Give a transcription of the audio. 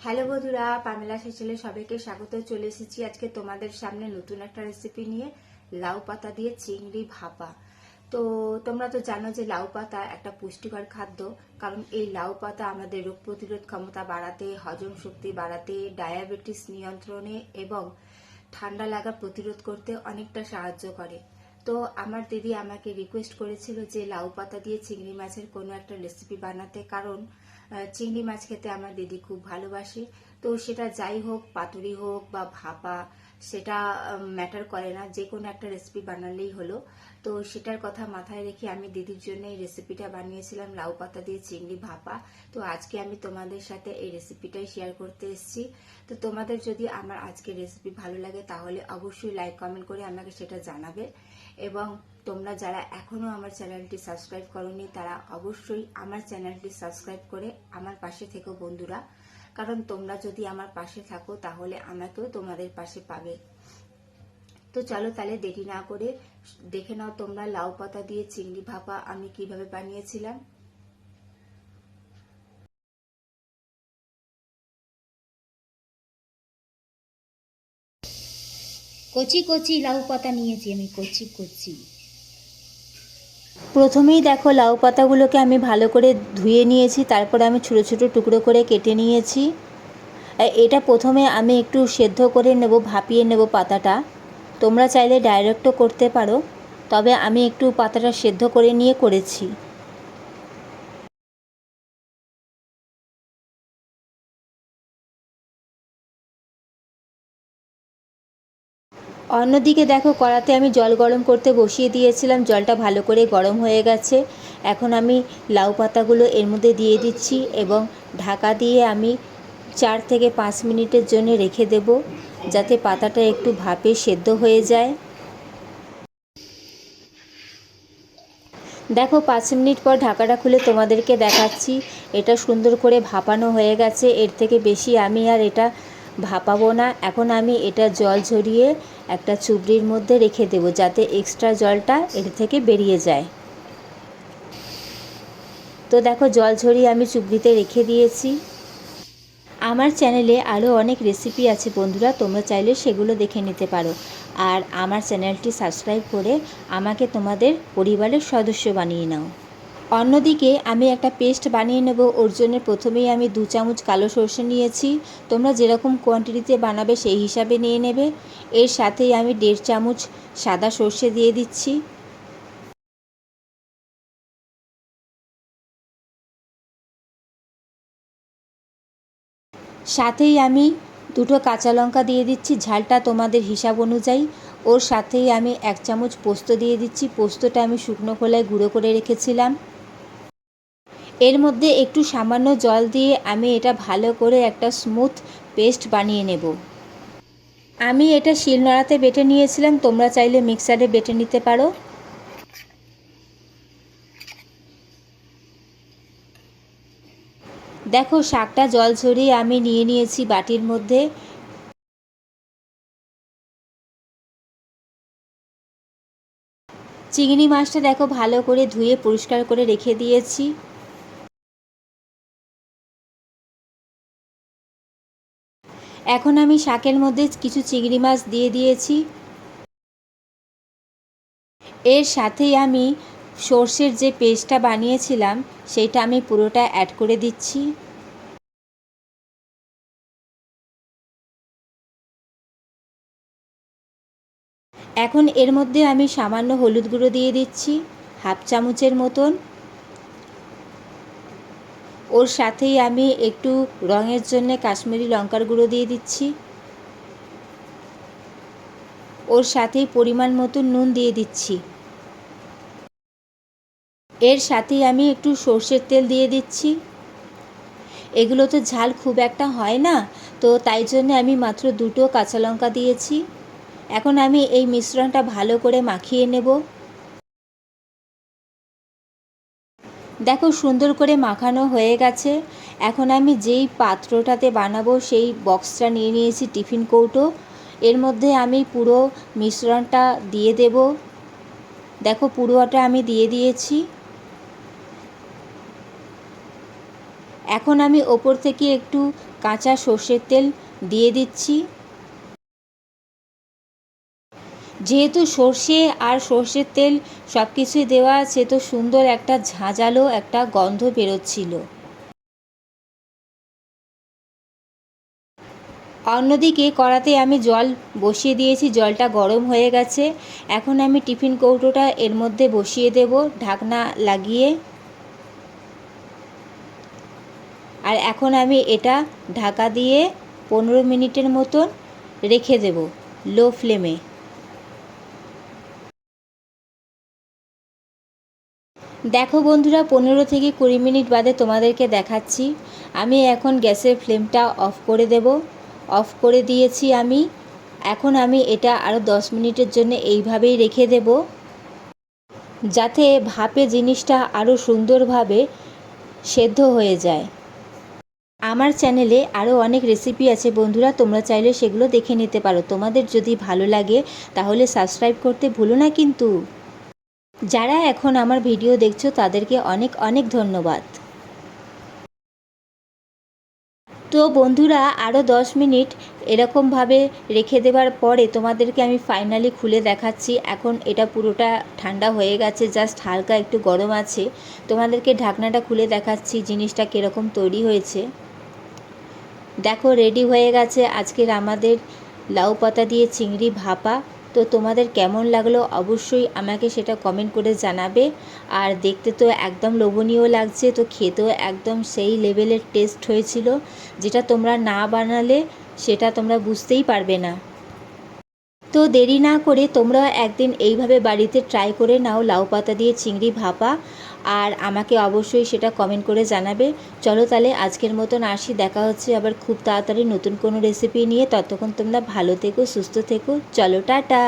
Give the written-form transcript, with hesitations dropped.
Hello বন্ধুরা, Pamela সেচেলে সবাইকে স্বাগত। চলে এসেছি আজকে তোমাদের সামনে নতুন একটা রেসিপি নিয়ে, লাউ পাতা দিয়ে চিংড়ি ভাপা। তো তোমরা তো জানো যে লাউ পাতা একটা পুষ্টিকর খাদ্য, কারণ এই লাউ পাতা আমাদের রোগ প্রতিরোধ ক্ষমতা বাড়াতে, হজম শক্তি বাড়াতে, ডায়াবেটিস নিয়ন্ত্রণে এবং ঠান্ডা লাগা প্রতিরোধ করতে অনেকটা সাহায্য করে। তো আমার দিদি আমাকে রিকোয়েস্ট করেছিল যে লাউ পাতা দিয়ে চিংড়ি মাছের কোনো একটা রেসিপি বানাতে, কারণ চিংড়ি মাছ খেতে আমার দিদি খুব ভালোবাসে। তো সেটা যাই হোক, পাতুরি হোক বা ভাপা, সেটা ম্যাটার করে না, যে কোনো একটা রেসিপি বানালেই হলো। তো সেটার কথা মাথায় রেখে আমি দিদির জন্য এই রেসিপিটা বানিয়েছিলাম, লাউ পাতা দিয়ে চিংড়ি ভাপা। তো আজকে আমি তোমাদের সাথে এই রেসিপিটাই শেয়ার করতে এসেছি। তো তোমাদের যদি আমার আজকের রেসিপি ভালো লাগে তাহলে অবশ্যই লাইক কমেন্ট করে আমাকে সেটা জানাবে, এবং তোমরা যারা এখনো আমার চ্যানেলটি সাবস্ক্রাইব করোনি তারা অবশ্যই আমার চ্যানেলটি সাবস্ক্রাইব করে আমার পাশে থেকো বন্ধুরা, কারণ তোমরা যদি আমার পাশে থাকো তাহলে আমাকেও তোমাদের পাশে পাবে। তো চলো তাহলে দেরি না করে দেখে নাও তোমরা লাউ পাতা দিয়ে চিংড়ি ভাপা আমি কিভাবে বানিয়েছিলাম। কচি কচি লাউ পাতা নিয়েছি আমি, কচি কচি। প্রথমেই দেখো লাউ পাতাগুলোকে আমি ভালো করে ধুয়ে নিয়েছি, তারপর আমি ছোটো ছোটো টুকরো করে কেটে নিয়েছি। এটা প্রথমে আমি একটু সেদ্ধ করে নেব, ভাপিয়ে নেব পাতাটা। তোমরা চাইলে ডাইরেক্টও করতে পারো, তবে আমি একটু পাতাটা সেদ্ধ করে নিয়ে করেছি। অন্যদিকে দেখো কড়াতে আমি জল গরম করতে বসিয়ে দিয়েছিলাম, জলটা ভালো করে গরম হয়ে গেছে। এখন আমি লাউ পাতাগুলো এর মধ্যে দিয়ে দিচ্ছি এবং ঢাকা দিয়ে আমি 4 থেকে 5 মিনিটের জন্য রেখে দেব, যাতে পাতাটা একটু ভাপে সেদ্ধ হয়ে যায়। দেখো 5 মিনিট পর ঢাকাটা খুলে তোমাদেরকে দেখাচ্ছি, এটা সুন্দর করে ভাপানো হয়ে গেছে। এর থেকে বেশি আমি আর এটা ভাপাবো না। এখন আমি এটা জল ঝরিয়ে একটা চুবড়ির মধ্যে রেখে দেব, যাতে এক্সট্রা জলটা এর থেকে বেরিয়ে যায়। তো দেখো জল ঝরিয়ে আমি চুবড়িতে রেখে দিয়েছি। আমার চ্যানেলে আরও অনেক রেসিপি আছে বন্ধুরা, তোমরা চাইলে সেগুলো দেখে নিতে পারো। আর আমার চ্যানেলটি সাবস্ক্রাইব করে আমাকে তোমাদের পরিবারের সদস্য বানিয়ে নাও। অন্যদিকে আমি একটা পেস্ট বানিয়ে নেব। ওর জন্য প্রথমেই আমি 2 চামচ কালো সরষে নিয়েছি। তোমরা যেরকম কোয়ান্টিটিতে বানাবে সেই হিসাবে নিয়ে নেবে। এর সাথেই আমি 1.5 চামচ সাদা সরষে দিয়ে দিচ্ছি। সাথেই আমি 2টো কাঁচা লঙ্কা দিয়ে দিচ্ছি, ঝালটা তোমাদের হিসাব অনুযায়ী। ওর সাথেই আমি 1 চামচ পোস্ত দিয়ে দিচ্ছি। পোস্তটা আমি শুকনো খোলায় গুঁড়ো করে রেখেছিলাম। এর মধ্যে একটু সামান্য জল দিয়ে আমি এটা ভালো করে একটা স্মুথ পেস্ট বানিয়ে নেব। আমি এটা শিলনোড়াতে বেটে নিয়েছিলাম, তোমরা চাইলে মিক্সারে বেটে নিতে পারো। দেখো শাকটা জল ঝরিয়ে আমি নিয়ে নিয়েছি বাটির মধ্যে। চিংড়ি মাছটা দেখো ভালো করে ধুয়ে পরিষ্কার করে রেখে দিয়েছি। এখন আমি শাকের মধ্যে কিছু চিংড়ি মাছ দিয়ে দিয়েছি। এর সাথেই আমি সর্ষের যে পেস্টটা বানিয়েছিলাম সেইটা আমি পুরোটা অ্যাড করে দিচ্ছি। এখন এর মধ্যে আমি সামান্য হলুদ গুঁড়ো দিয়ে দিচ্ছি, 1/2 চামচের মতন। ওর সাথেই আমি একটু রঙের জন্য কাশ্মীরি লঙ্কার গুঁড়ো দিয়ে দিচ্ছি। ওর সাথেই পরিমাণ মতো নুন দিয়ে দিচ্ছি। এর সাথেই আমি একটু সর্ষের তেল দিয়ে দিচ্ছি। এগুলো তো ঝাল খুব একটা হয় না, তো তাই জন্য আমি মাত্র 2টো কাঁচা লঙ্কা দিয়েছি। এখন আমি এই মিশ্রণটা ভালো করে মাখিয়ে নেব। দেখো সুন্দর করে মাখানো হয়ে গেছে। এখন আমি যেই পাত্রটাতে বানাবো সেই বক্সটা নিয়ে নিয়েছি, টিফিন কৌটো। এর মধ্যে আমি পুরো মিশ্রণটা দিয়ে দেব। দেখো পুরোটা আমি দিয়ে দিয়েছি। এখন আমি ওপর থেকে একটু কাঁচা সর্ষের তেল দিয়ে দিচ্ছি। যেহেতু সর্ষে আর সর্ষের তেল সব কিছুই দেওয়া আছে, তো সুন্দর একটা ঝাঁঝালো একটা গন্ধ বেরোচ্ছিল। অন্যদিকে কড়াতে আমি জল বসিয়ে দিয়েছি, জলটা গরম হয়ে গেছে। এখন আমি টিফিন কৌটোটা এর মধ্যে বসিয়ে দেব ঢাকনা লাগিয়ে। আর এখন আমি এটা ঢাকা দিয়ে 15 মিনিটের মতন রেখে দেব লো ফ্লেমে। দেখো বন্ধুরা, 15 থেকে 20 মিনিট বাদে তোমাদেরকে দেখাচ্ছি। আমি এখন গ্যাসের ফ্লেমটা অফ করে দেব। অফ করে দিয়েছি আমি। এখন আমি এটা আরও 10 মিনিটের জন্য এইভাবেই রেখে দেব, যাতে ভাপে জিনিসটা আরও সুন্দরভাবে সেদ্ধ হয়ে যায়। আমার চ্যানেলে আরও অনেক রেসিপি আছে বন্ধুরা, তোমরা চাইলে সেগুলো দেখে নিতে পারো। তোমাদের যদি ভালো লাগে তাহলে সাবস্ক্রাইব করতে ভুলো না কিন্তু। যারা এখন আমার ভিডিও দেখছো তাদেরকে অনেক অনেক ধন্যবাদ। তো বন্ধুরা, আরও 10 মিনিট এরকমভাবে রেখে দেওয়ার পরে তোমাদেরকে আমি ফাইনালি খুলে দেখাচ্ছি। এখন এটা পুরোটা ঠান্ডা হয়ে গেছে, জাস্ট হালকা একটু গরম আছে। তোমাদেরকে ঢাকনাটা খুলে দেখাচ্ছি জিনিসটা কীরকম তৈরি হয়েছে। দেখো, রেডি হয়ে গেছে আজকের আমাদের লাউ পাতা দিয়ে চিংড়ি ভাপা। তো তোমাদের কেমন লাগলো অবশ্যই আমাকে সেটা কমেন্ট করে জানাবে। আর দেখতে তো একদম লোভনীয় লাগছে, তো খেতেও একদম সেই লেভেলের টেস্ট হয়েছিল, যেটা তোমরা না বানালে সেটা তোমরা বুঝতেই পারবে না। তো দেরি না করে তোমরা একদিন এইভাবে বাড়িতে ট্রাই করে নাও লাউ পাতা দিয়ে চিংড়ি ভাপা, আর আমাকে অবশ্যই সেটা কমেন্ট করে জানাবে। চলো তাহলে আজকের মতন আসি, দেখা হচ্ছে আবার খুব তাড়াতাড়ি নতুন কোনো রেসিপি নিয়ে। ততক্ষণ তোমরা ভালো থেকো, সুস্থ থেকো। চলো, টাটা।